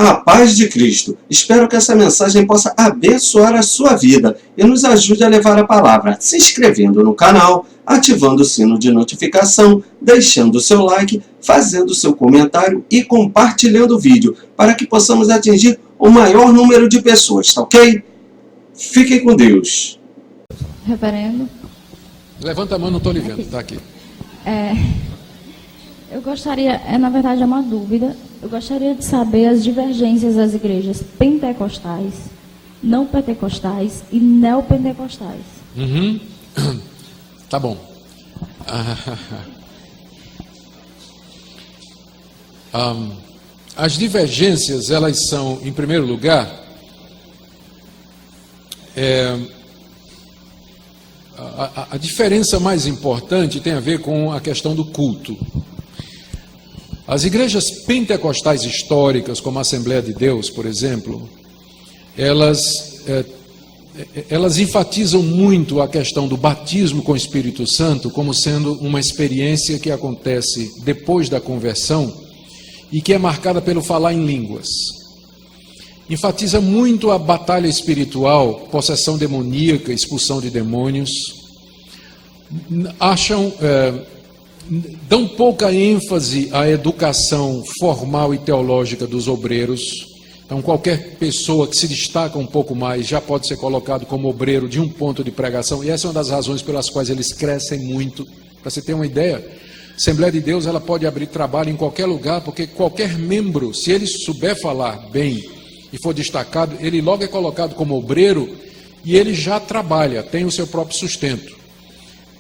A paz de Cristo. Espero que essa mensagem possa abençoar a sua vida e nos ajude a levar a palavra, se inscrevendo no canal, ativando o sino de notificação, deixando o seu like, fazendo o seu comentário e compartilhando o vídeo, para que possamos atingir o maior número de pessoas, tá ok? Fiquem com Deus. Reverendo. Levanta a mão, não estou lhe vendo, está aqui. Eu gostaria, na verdade é uma dúvida, eu gostaria de saber as divergências das igrejas pentecostais, não pentecostais e neopentecostais. Tá bom. As divergências, elas são, em primeiro lugar, a diferença mais importante tem a ver com a questão do culto. As igrejas pentecostais históricas, como a Assembleia de Deus, por exemplo, elas enfatizam muito a questão do batismo com o Espírito Santo como sendo uma experiência que acontece depois da conversão e que é marcada pelo falar em línguas. Enfatiza muito a batalha espiritual, possessão demoníaca, expulsão de demônios. Dão pouca ênfase à educação formal e teológica dos obreiros. Então, qualquer pessoa que se destaca um pouco mais já pode ser colocado como obreiro de um ponto de pregação. E essa é uma das razões pelas quais eles crescem muito. Para você ter uma ideia, a Assembleia de Deus ela pode abrir trabalho em qualquer lugar, porque qualquer membro, se ele souber falar bem e for destacado, ele logo é colocado como obreiro e ele já trabalha, tem o seu próprio sustento.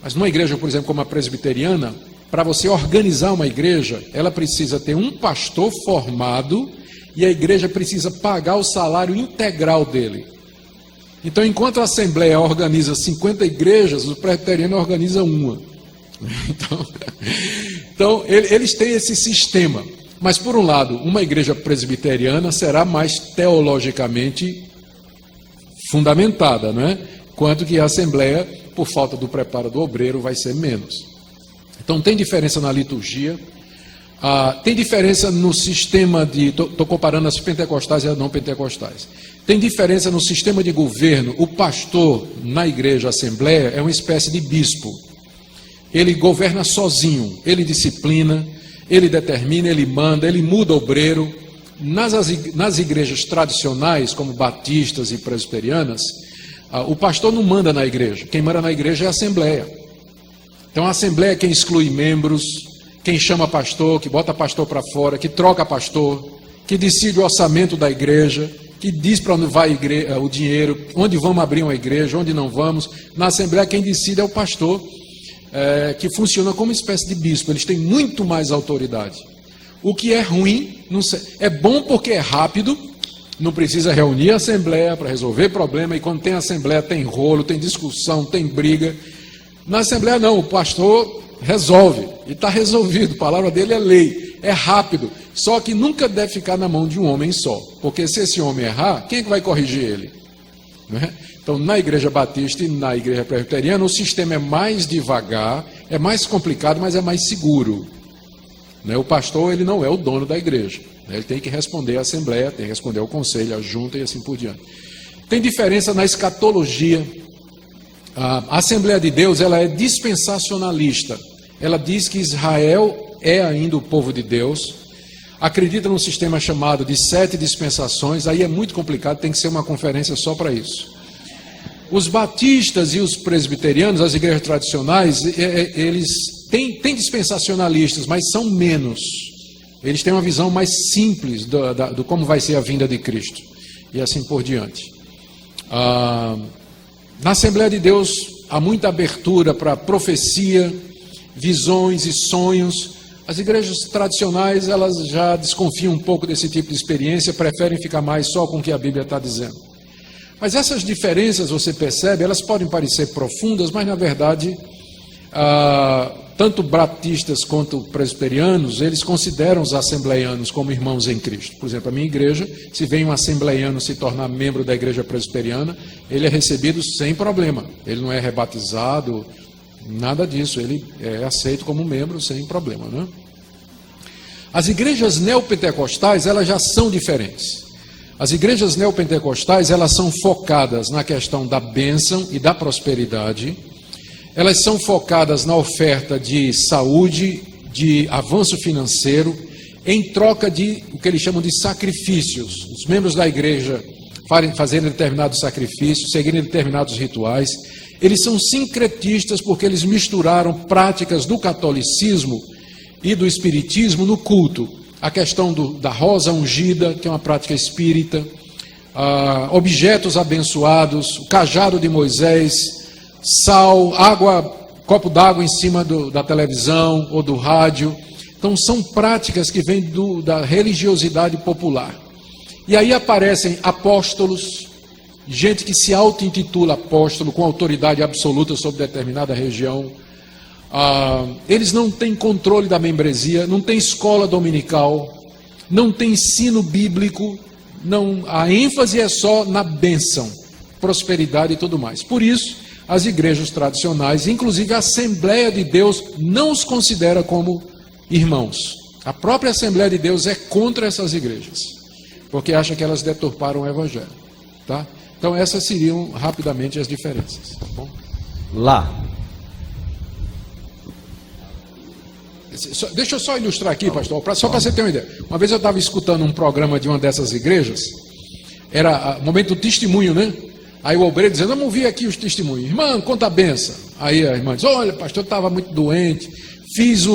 Mas numa igreja, por exemplo, como a presbiteriana, para você organizar uma igreja, ela precisa ter um pastor formado e a igreja precisa pagar o salário integral dele. Então, enquanto a Assembleia organiza 50 igrejas, o presbiteriano organiza uma. Então, eles têm esse sistema. Mas, por um lado, uma igreja presbiteriana será mais teologicamente fundamentada, não é? Quanto que a Assembleia, por falta do preparo do obreiro, vai ser menos. Então, tem diferença na liturgia, tem diferença no sistema de... Estou comparando as pentecostais e as não pentecostais. Tem diferença no sistema de governo. O pastor, na igreja Assembleia, é uma espécie de bispo. Ele governa sozinho, ele disciplina, ele determina, ele manda, ele muda obreiro. Nas igrejas tradicionais, como batistas e presbiterianas, o pastor não manda na igreja. Quem manda na igreja é a Assembleia. Então a Assembleia é quem exclui membros, quem chama pastor, que bota pastor para fora, que troca pastor, que decide o orçamento da igreja, que diz para onde vai o dinheiro, onde vamos abrir uma igreja, onde não vamos. Na Assembleia quem decide é o pastor, que funciona como uma espécie de bispo. Eles têm muito mais autoridade. O que é ruim, não sei, é bom porque é rápido, não precisa reunir a Assembleia para resolver problema, e quando tem Assembleia tem rolo, tem discussão, tem briga. Na Assembleia não, o pastor resolve, e está resolvido, a palavra dele é lei, é rápido, só que nunca deve ficar na mão de um homem só, porque se esse homem errar, quem é que vai corrigir ele? Né? Então, na igreja batista e na igreja presbiteriana, o sistema é mais devagar, é mais complicado, mas é mais seguro. Né? O pastor, ele não é o dono da igreja, né? Ele tem que responder à Assembleia, tem que responder ao conselho, à junta e assim por diante. Tem diferença na escatologia. A Assembleia de Deus, ela é dispensacionalista. Ela diz que Israel é ainda o povo de Deus, acredita num sistema chamado de 7 dispensações, aí é muito complicado, tem que ser uma conferência só para isso. Os batistas e os presbiterianos, as igrejas tradicionais, eles têm dispensacionalistas, mas são menos. Eles têm uma visão mais simples do como vai ser a vinda de Cristo, e assim por diante. Na Assembleia de Deus há muita abertura para profecia, visões e sonhos. As igrejas tradicionais, elas já desconfiam um pouco desse tipo de experiência, preferem ficar mais só com o que a Bíblia está dizendo. Mas essas diferenças, você percebe, elas podem parecer profundas, mas na verdade, tanto batistas quanto presbiterianos, eles consideram os assembleianos como irmãos em Cristo. Por exemplo, a minha igreja, se vem um assembleiano se tornar membro da igreja presbiteriana, ele é recebido sem problema. Ele não é rebatizado, nada disso. Ele é aceito como membro sem problema, né? As igrejas neopentecostais, elas já são diferentes. As igrejas neopentecostais, elas são focadas na questão da bênção e da prosperidade. Elas são focadas na oferta de saúde, de avanço financeiro, em troca de o que eles chamam de sacrifícios. Os membros da igreja fazerem determinados sacrifícios, seguirem determinados rituais. Eles são sincretistas porque eles misturaram práticas do catolicismo e do espiritismo no culto. A questão da rosa ungida, que é uma prática espírita, objetos abençoados, o cajado de Moisés, sal, água, copo d'água em cima da televisão ou do rádio. Então são práticas que vêm da religiosidade popular. E aí aparecem apóstolos, gente que se auto-intitula apóstolo, com autoridade absoluta sobre determinada região. Eles não têm controle da membresia, não tem escola dominical, não tem ensino bíblico, a ênfase é só na bênção, prosperidade e tudo mais. Por isso, as igrejas tradicionais, inclusive a Assembleia de Deus, não os considera como irmãos. A própria Assembleia de Deus é contra essas igrejas, porque acha que elas deturparam o Evangelho. Tá? Então essas seriam rapidamente as diferenças. Tá bom? Lá. Deixa eu só ilustrar aqui, pastor, só para você ter uma ideia. Uma vez eu estava escutando um programa de uma dessas igrejas, era momento do testemunho, né? Aí o obreiro dizendo, vamos ouvir aqui os testemunhos. Irmã, conta a benção. Aí a irmã diz, olha, pastor, eu estava muito doente, fiz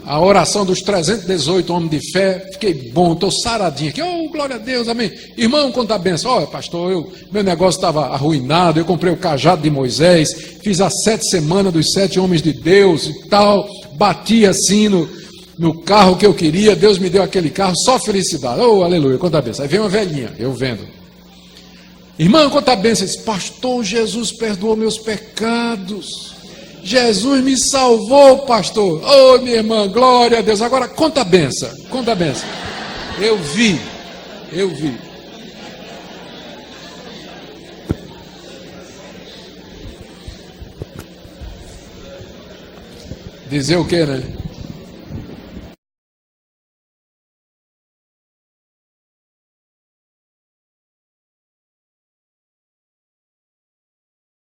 a oração dos 318 homens de fé, fiquei bom, estou saradinho aqui, oh, glória a Deus, amém. Irmão, conta a benção. Olha, pastor, meu negócio estava arruinado, eu comprei o cajado de Moisés, fiz as 7 semanas dos 7 homens de Deus e tal, bati assim no carro que eu queria, Deus me deu aquele carro, só felicidade. Oh, aleluia, conta a benção. Aí vem uma velhinha, eu vendo. Irmã, conta a benção. Diz, pastor, Jesus perdoou meus pecados. Jesus me salvou, pastor. Oh, minha irmã, glória a Deus. Agora conta a benção, conta a benção. Eu vi. Dizer o quê, né?